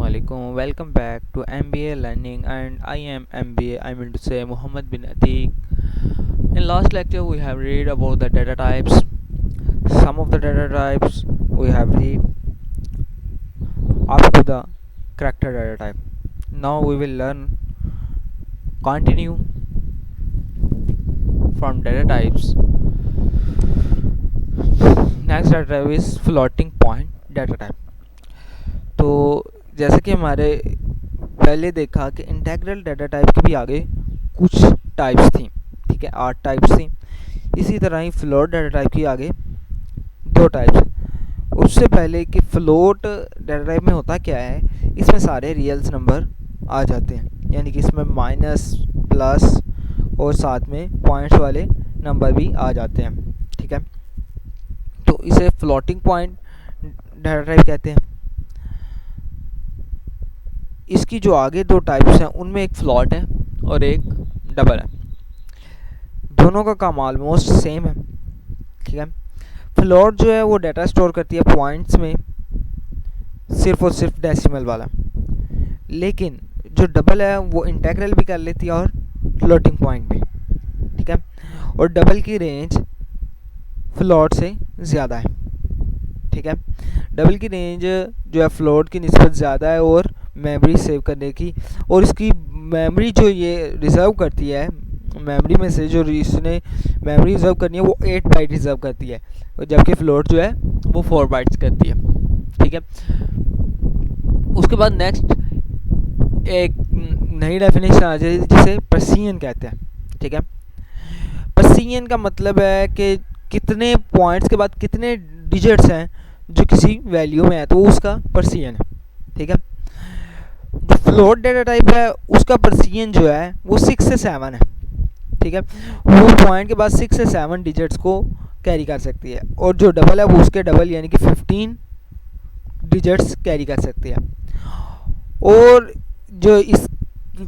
Assalamualaikum. Welcome back to MBA Learning, and I am MBA. I mean to say Muhammad bin Atiq. In last lecture, we have read about the data types. Some of the data types we have read up to the character data type. Now we will learn continue from data types. Next data type is floating point data type. तो जैसे कि हमारे पहले देखा कि integral data type के भी आगे कुछ टाइप्स थी, ठीक है, 8 टाइप्स थी। इसी तरह ही फ्लोट डाटा टाइप की आगे 2 टाइप्स। उससे पहले कि फ्लोट डाटा टाइप में होता क्या है, इसमें सारे रियल्स नंबर आ जाते हैं, यानी कि इसमें माइनस प्लस और साथ में पॉइंट्स वाले नंबर भी आ जाते हैं, ठीक है। तो इसे फ्लोटिंग पॉइंट डाटा टाइप कहते हैं। इसकी जो आगे 2 टाइप्स हैं उनमें एक फ्लॉट है और एक डबल है। दोनों का काम ऑलमोस्ट सेम है, ठीक है। फ्लॉट जो है वो डाटा स्टोर करती है पॉइंट्स में, सिर्फ और सिर्फ डेसिमल वाला, लेकिन जो डबल है वो इंटेग्रल भी कर लेती है और फ्लोटिंग पॉइंट भी, ठीक है। और डबल की रेंज फ्लॉट से ज़्यादा है, ठीक है। डबल की रेंज जो है फ्लोट की निस्बत ज़्यादा है और मेमोरी सेव करने की, और इसकी मेमोरी जो ये रिज़र्व करती है, मेमोरी में से जो इसने मेमोरी रिज़र्व करनी है वो 8 बाइट रिज़र्व करती है, और जबकि फ्लोट जो है वो 4 बाइट्स करती है, ठीक है। उसके बाद नेक्स्ट एक नई डेफिनेशन आ जाए जिसे पर्सियन कहते हैं, ठीक है। पर्सियन का मतलब है कि कितने पॉइंट्स के बाद कितने डिजिट्स हैं जो किसी वैल्यू में है, तो उसका पर्सियन है, ठीक है। जो फ्लोट डेटा टाइप है उसका पर्सियन जो है वो 6 से 7 है, ठीक है। वो पॉइंट के बाद 6 से 7 डिजिट्स को कैरी कर सकती है, और जो डबल है वो उसके डबल यानी कि 15 डिजिट्स कैरी कर सकती है। और जो इस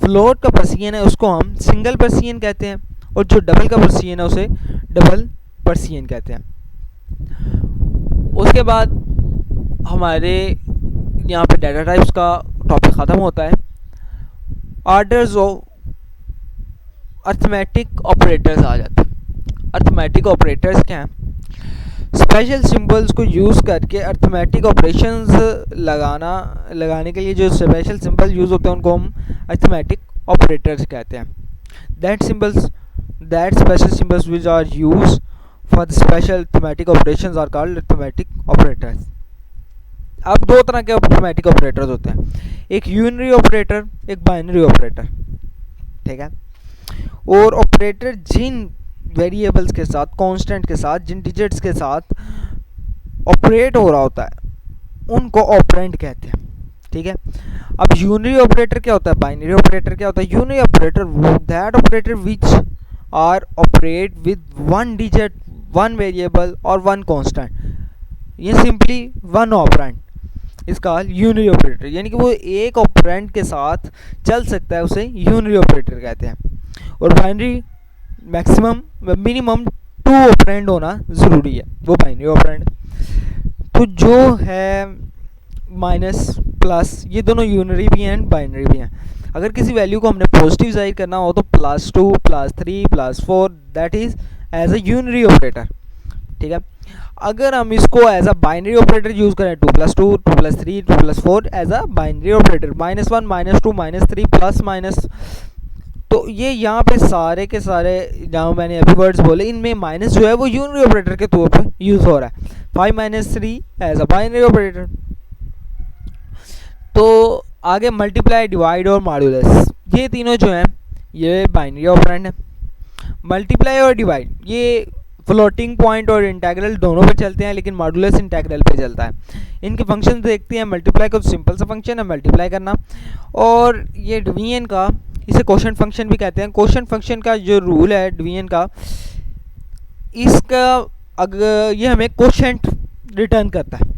फ्लोट का पर्सियन है उसको हम सिंगल पर्सियन कहते हैं, और जो डबल का पर्सियन है उसे डबल पर्सियन कहते हैं। उसके बाद हमारे यहाँ पे डाटा टाइप्स का टॉपिक ख़त्म होता है। ऑर्डर्स ऑफ अर्थमेटिक ऑपरेटर्स आ जाते हैं। अर्थमेटिक ऑपरेटर्स क्या हैं? स्पेशल सिंबल्स को यूज़ करके अर्थमेटिक ऑपरेशंस लगाने के लिए जो स्पेशल सिंबल यूज़ होते हैं उनको हम अर्थमेटिक ऑपरेटर्स कहते हैं। That special symbols which are use for the special arithmetic operations are called arithmetic operators. अब 2 तरह के अर्थमेटिक ऑपरेटर्स होते हैं, एक यूनरी ऑपरेटर, एक बाइनरी ऑपरेटर, ठीक है। और ऑपरेटर जिन वेरिएबल्स के साथ, कांस्टेंट के साथ, जिन डिजिट्स के साथ ऑपरेट हो रहा होता है उनको ऑपरेंड कहते हैं, ठीक है। अब यूनरी ऑपरेटर क्या होता है, बाइनरी ऑपरेटर क्या होता है? Unary operator that operator which are operate with 1 digit, 1 variable और 1 कांस्टेंट, ये सिंपली 1 ऑपरेंड, इसका यूनरी ऑपरेटर, यानी कि वो एक ऑपरेंड के साथ चल सकता है, उसे यूनरी ऑपरेटर कहते हैं। और बाइनरी मैक्सिमम मिनिमम 2 ऑपरेंड होना ज़रूरी है, वो बाइनरी ऑपरेंड। तो जो है माइनस प्लस, ये दोनों यूनरी भी हैं बाइनरी भी हैं। अगर किसी वैल्यू को हमने पॉजिटिव जाहिर करना हो तो +2 +3 +4 that is as a unary operator, ठीक है। अगर हम इसको as a binary operator use करें 2 + 2 2 + 3 2 + 4 as a binary operator, -1 -2 -3 plus minus, तो ये यहाँ पे सारे के सारे जहाँ मैंने अभी वर्ड्स बोले इनमें माइनस जो है वो यूनरी ऑपरेटर के तौर पर यूज़ हो रहा है। 5 - 3 एज अ बाइनरी ऑपरेटर। तो आगे मल्टीप्लाई, डिवाइड और मॉड्यूलस, ये तीनों जो हैं ये बाइनरी ऑपरेंड है। मल्टीप्लाई और डिवाइड ये फ्लोटिंग पॉइंट और इंटेग्रल दोनों पे चलते हैं, लेकिन मॉड्यूलस इंटेग्रल पे चलता है। इनके फंक्शन देखते हैं। मल्टीप्लाई का तो सिंपल सा फंक्शन है मल्टीप्लाई करना, और ये डिवीजन का, इसे क्वोशंट फंक्शन भी कहते हैं। क्वोशंट फंक्शन का जो रूल है डिवीजन का, इसका अगर ये हमें क्वोशंट रिटर्न करता है,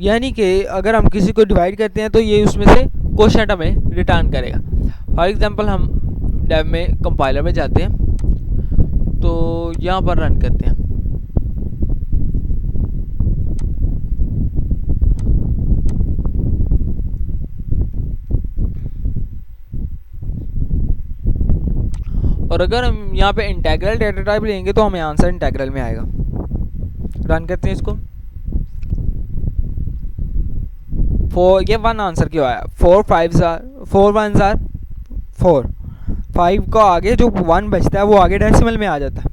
यानी कि अगर हम किसी को डिवाइड करते हैं तो ये उसमें से क्वोशंट हमें रिटर्न करेगा। फॉर एग्जांपल हम डेव में कंपाइलर में जाते हैं, तो यहाँ पर रन करते हैं, अगर हम यहाँ पे इंटेग्रल डेटा टाइप लेंगे तो हमें आंसर इंटेग्रल में आएगा। रन करते हैं इसको। ये वन आंसर क्यों आया? 4 5 4 1 4 5 को आगे जो 1 बचता है वो आगे डेसिमल में आ जाता है,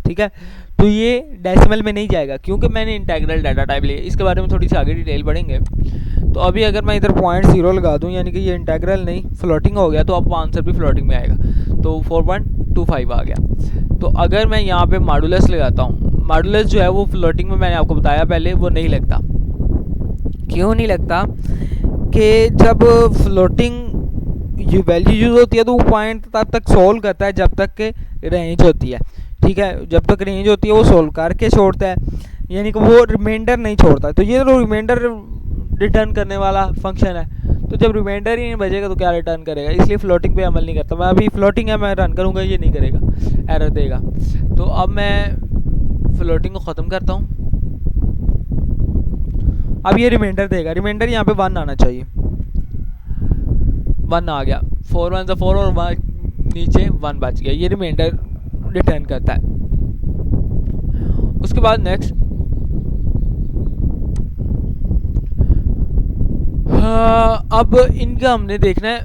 ठीक है। तो ये डेसिमल में नहीं जाएगा क्योंकि मैंने इंटेग्रल डाटा टाइप लिया। इसके बारे में थोड़ी सी आगे डिटेल पढ़ेंगे। तो अभी अगर मैं इधर 0.0 लगा दूं यानी कि ये इंटेग्रल नहीं फ्लोटिंग हो गया, तो अब आंसर भी फ्लोटिंग में आएगा। तो 4.25 आ गया। तो अगर मैं यहाँ पे मॉडुलस लगाता हूँ, मॉडुलस जो है वो फ्लोटिंग में मैंने आपको बताया पहले वो नहीं लगता। क्यों नहीं लगता? कि जब फ्लोटिंग वैल्यू यूज होती है तो वो पॉइंट तब तक सोल्व करता है जब तक के रेंज होती है, ठीक है। जब तक रेंज होती है वो सोल्व करके छोड़ता है, यानी कि वो रिमाइंडर नहीं छोड़ता। तो ये तो रिमाइंडर रिटर्न करने वाला फंक्शन है, तो जब रिमाइंडर ही नहीं बचेगा तो क्या रिटर्न करेगा, इसलिए फ्लोटिंग पे अमल नहीं करता। मैं अभी फ्लोटिंग है, मैं रन करूँगा, ये नहीं करेगा, एरर देगा। तो अब मैं फ्लोटिंग को ख़त्म करता हूँ। अब ये रिमाइंडर देगा, रिमाइंडर यहाँ पे 1 आना चाहिए, 1 आ गया। 4 1 4 और 1 नीचे 1 बच गया, ये रिमाइंडर रिटर्न करता है। उसके बाद नेक्स्ट अब इनका हमने देखना है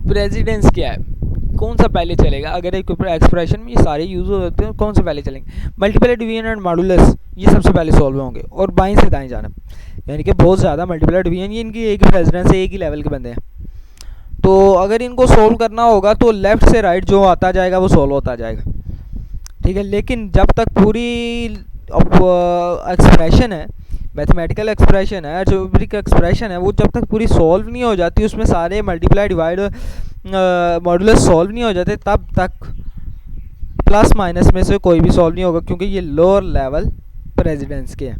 प्रेसिडेंस क्या है, कौन सा पहले चलेगा। अगर एक एक्सप्रेशन में ये सारे यूज होते हैं, कौन से पहले चलेंगे? मल्टीप्लाई डिवीजन एंड मॉडुलस ये सबसे पहले सॉल्व होंगे, और बाएं से दाएं जाना, यानी कि बहुत ज़्यादा मल्टीप्लाई डिवीजन, ये इनकी एक ही प्रेसिडेंस है, एक ही लेवल के बंदे हैं। तो अगर इनको सोल्व करना होगा तो लेफ़्ट से राइट जो आता जाएगा वो सोल्व होता जाएगा, ठीक है। लेकिन जब तक पूरी एक्सप्रेशन है, मैथमेटिकल एक्सप्रेशन है, ज्योमेट्रिक एक्सप्रेशन है, वो जब तक पूरी सॉल्व नहीं हो जाती, उसमें सारे मल्टीप्लाई डिवाइड मॉडुलस सॉल्व नहीं हो जाते, तब तक प्लस माइनस में से कोई भी सॉल्व नहीं होगा, क्योंकि ये लोअर लेवल प्रेसिडेंस के हैं,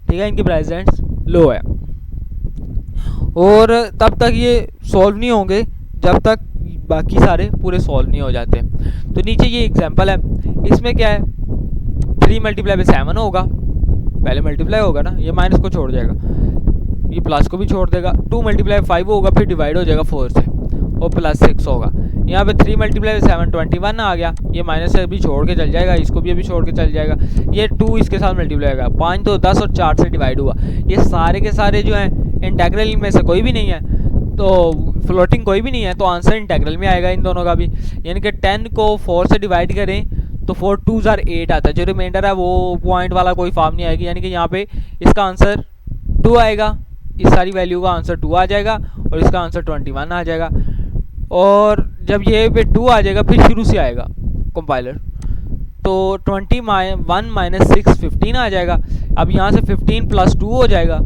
ठीक है। इनकी प्रेसिडेंस लो है, और तब तक ये सॉल्व नहीं होंगे जब तक बाकी सारे पूरे सॉल्व नहीं हो जाते। तो नीचे ये एग्जांपल है, इसमें क्या है, 3 मल्टीप्लाई पे 7 होगा, पहले मल्टीप्लाई होगा ना, ये माइनस को छोड़ जाएगा, ये प्लस को भी छोड़ देगा। 2 मल्टीप्लाई 5 होगा, फिर डिवाइड हो जाएगा 4 से, और प्लस 6 होगा। यहाँ पे 3 मल्टीप्लाई 7 21 आ गया, ये माइनस से भी छोड़ के चल जाएगा, इसको भी अभी छोड़ के चल जाएगा। ये 2 इसके साथ मल्टीप्लाई होगा, 5 तो 10 और 4 से डिवाइड हुआ। ये सारे के सारे जो हैं इंटेग्रल में से कोई भी नहीं है, तो फ्लोटिंग कोई भी नहीं है, तो आंसर इंटेग्रल में आएगा इन दोनों का भी। यानी कि 10 को 4 से डिवाइड करें तो 4 2 8 आता है, जो रिमाइंडर है वो पॉइंट वाला कोई फॉर्म नहीं आएगी, यानी कि यहाँ पे इसका आंसर 2 आएगा, इस सारी वैल्यू का आंसर 2 आ जाएगा, और इसका आंसर 21 आ जाएगा। और जब ये पे 2 आ जाएगा फिर शुरू से आएगा कंपाइलर, तो 21 माइनस 6 15 आ जाएगा। अब यहाँ से 15 प्लस 2 हो जाएगा,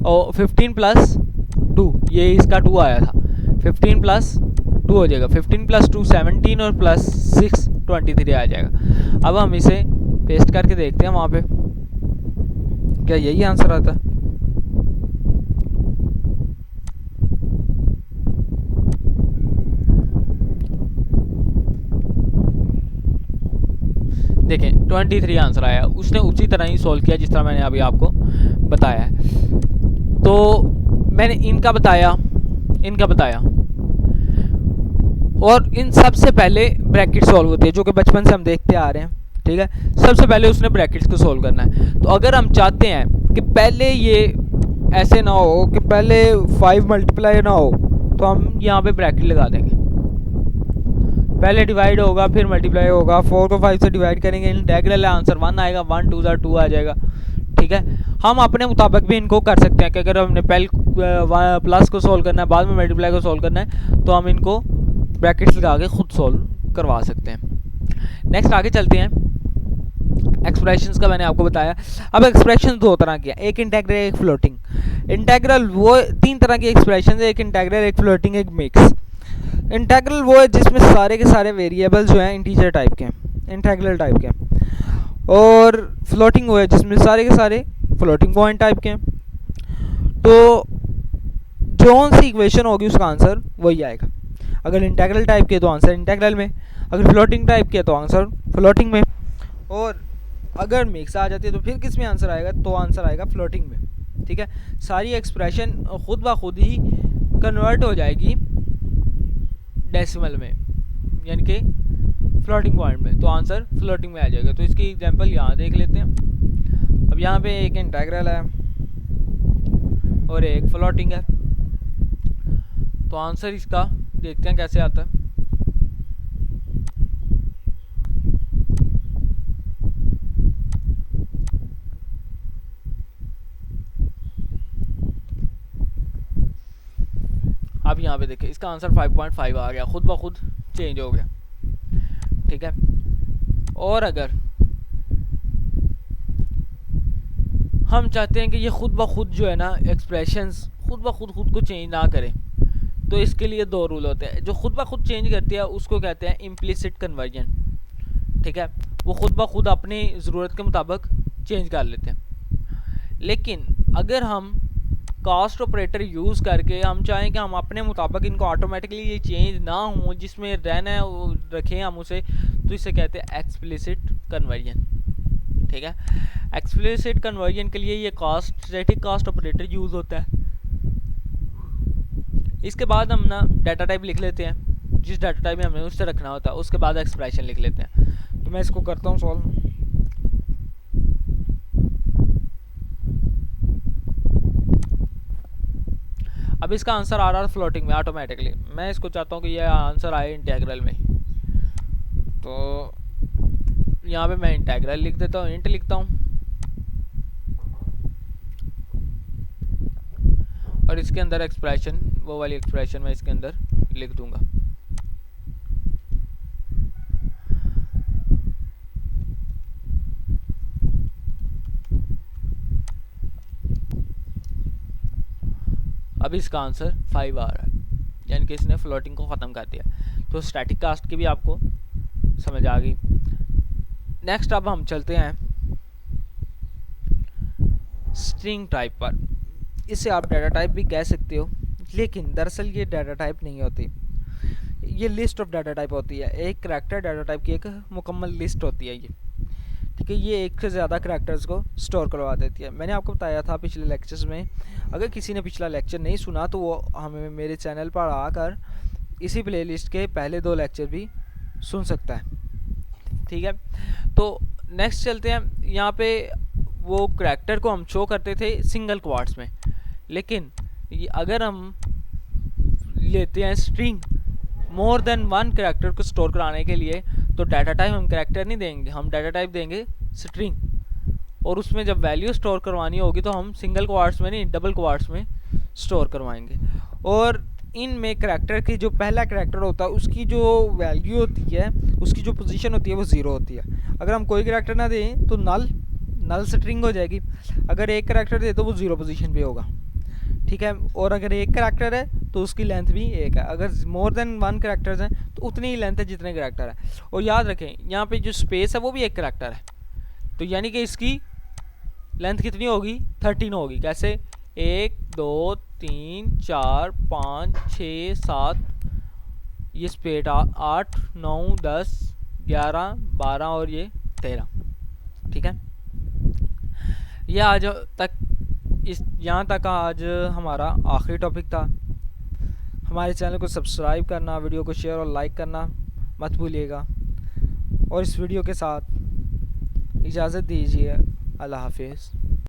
और 15 प्लस 2 ये इसका 2 आया था, 15 प्लस 2 हो जाएगा, 15 प्लस 2 17 और प्लस 6 23 आ जाएगा। अब हम इसे पेस्ट करके देखते हैं वहाँ पे, क्या यही आंसर आता है? देखें 23 आंसर आया, उसने उसी तरह ही सॉल्व किया जिस तरह मैंने अभी आपको बताया है। तो मैंने इनका बताया, और इन सबसे पहले ब्रैकेट सॉल्व होती है, जो कि बचपन से हम देखते आ रहे हैं, ठीक है। सबसे पहले उसने ब्रैकेट्स को सॉल्व करना है। तो अगर हम चाहते हैं कि पहले ये ऐसे ना हो कि पहले 5 मल्टीप्लाई ना हो, तो हम यहाँ पे ब्रैकेट लगा देंगे, पहले डिवाइड होगा फिर मल्टीप्लाई होगा, 4 को 5 से डिवाइड करेंगे, इंटेग्रल आंसर 1 आएगा, 1 2 2 आ जाएगा, ठीक है। हम अपने मुताबिक भी इनको कर सकते हैं कि अगर हमने पहले प्लस को सॉल्व करना है, बाद में मल्टीप्लाई को सॉल्व करना है, तो हम इनको ब्रैकेट्स लगा के खुद सॉल्व करवा सकते हैं। नेक्स्ट आगे चलते हैं। एक्सप्रेशंस का मैंने आपको बताया। अब एक्सप्रेशन 2 तरह की है, एक इंटेग्रल एक फ्लोटिंग। इंटेग्रल वो 3 तरह की एक्सप्रेशन है, एक इंटेग्रल एक फ्लोटिंग एक मिक्स। इंटेग्रल वो है जिसमें सारे के सारे वेरिएबल जो हैं इंटीजर टाइप के हैं, इंटेग्रल टाइप के हैं, और फ्लोटिंग वो है जिसमें सारे के सारे फ्लोटिंग पॉइंट टाइप के हैं। तो जो सी इक्वेशन होगी उसका आंसर वही आएगा। अगर इंटेग्रल टाइप के तो आंसर इंटेग्रल में, अगर फ्लोटिंग टाइप के तो आंसर फ्लोटिंग में, और अगर मिक्स आ जाती है तो फिर किस में आंसर आएगा? तो आंसर आएगा फ्लोटिंग में, ठीक है। सारी एक्सप्रेशन खुद ब खुद ही कन्वर्ट हो जाएगी डेसिमल में, यानी कि फ्लोटिंग पॉइंट में, तो आंसर फ्लोटिंग में आ जाएगा। तो इसकी एग्जांपल यहाँ देख लेते हैं। अब यहाँ पे एक इंटीग्रल है और एक फ्लोटिंग है, तो आंसर इसका देखते हैं कैसे आता है। अब यहाँ पे देखिए इसका आंसर 5.5 आ गया, खुद ब खुद चेंज हो गया, ठीक है। और अगर हम चाहते हैं कि ये खुद ब खुद जो है ना एक्सप्रेशंस खुद ब खुद को चेंज ना करें, तो इसके लिए दो रूल होते हैं। जो खुद ब खुद चेंज करती है उसको कहते हैं इम्प्लिसिट कन्वर्जन, ठीक है। वो खुद ब खुद अपनी ज़रूरत के मुताबिक चेंज कर लेते हैं। लेकिन अगर हम कास्ट ऑपरेटर यूज़ करके हम चाहें कि हम अपने मुताबिक इनको ऑटोमेटिकली ये चेंज ना हो, जिसमें रहना है वो रखें हम उसे, तो इसे कहते हैं एक्सप्लिसिट कन्वर्जन, ठीक है। एक्सप्लिसिट कन्वर्जन के लिए ये cast static cast operator use होता है। इसके बाद हम ना डाटा टाइप लिख लेते हैं, जिस डाटा टाइप में हमें उससे रखना होता है, उसके बाद एक्सप्रेशन लिख लेते हैं। तो मैं इसको करता हूँ सॉल्व। अब इसका आंसर आ रहा है फ्लोटिंग में ऑटोमेटिकली, मैं इसको चाहता हूँ कि यह आंसर आए इंटीग्रल में, तो यहाँ पे मैं इंटीग्रल लिख देता हूँ, इंट लिखता हूँ, और इसके अंदर एक्सप्रेशन, वो वाली एक्सप्रेशन मैं इसके अंदर लिख दूंगा। अब इसका आंसर 5 आ रहा है, यानी कि इसने फ्लोटिंग को ख़त्म कर दिया। तो स्टैटिक कास्ट की भी आपको समझ आ गई। नेक्स्ट अब हम चलते हैं स्ट्रिंग टाइप पर। इसे आप डाटा टाइप भी कह सकते हो, लेकिन दरअसल ये डाटा टाइप नहीं होती, ये लिस्ट ऑफ डाटा टाइप होती है। एक करैक्टर डाटा टाइप की एक मुकम्मल लिस्ट होती है ये, ठीक है। ये एक से ज़्यादा करैक्टर्स को स्टोर करवा देती है। मैंने आपको बताया था पिछले लेक्चर्स में, अगर किसी ने पिछला लेक्चर नहीं सुना तो वो हमें मेरे चैनल पर आकर इसी प्लेलिस्ट के पहले 2 लेक्चर भी सुन सकता है, ठीक है। तो नेक्स्ट चलते हैं। यहाँ पे वो करैक्टर को हम शो करते थे सिंगल क्वार्ट्स में, लेकिन अगर हम लेते हैं स्ट्रिंग मोर देन 1 करैक्टर को स्टोर कराने के लिए, तो डाटा टाइप हम करैक्टर नहीं देंगे, हम डाटा टाइप देंगे स्ट्रिंग। और उसमें जब वैल्यू स्टोर करवानी होगी तो हम सिंगल क्वार्ट्स में नहीं, डबल क्वार्ट्स में स्टोर करवाएंगे। और इनमें करैक्टर की जो पहला करैक्टर होता है उसकी जो वैल्यू होती है, उसकी जो पोजीशन होती है वो 0 होती है। अगर हम कोई करैक्टर ना दें तो नल स्ट्रिंग हो जाएगी। अगर एक करैक्टर दे तो वो 0 पोजीशन पे होगा, ठीक है। और अगर एक करैक्टर है तो उसकी लेंथ भी 1 है। अगर मोर देन 1 करैक्टर्स हैं तो उतनी ही लेंथ है जितने करैक्टर है। और याद रखें यहाँ पे जो स्पेस है वो भी एक करैक्टर है, तो यानी कि इसकी लेंथ कितनी होगी, 13 होगी। कैसे, 1 2 3 4 5 6 7, ये स्पेस 8 9 10 11 12 और ये 13, ठीक है। ये आज तक यहाँ तक आज हमारा आखिरी टॉपिक था। हमारे चैनल को सब्सक्राइब करना, वीडियो को शेयर और लाइक करना मत भूलिएगा। और इस वीडियो के साथ इजाज़त दीजिए। अल्लाह हाफिज़।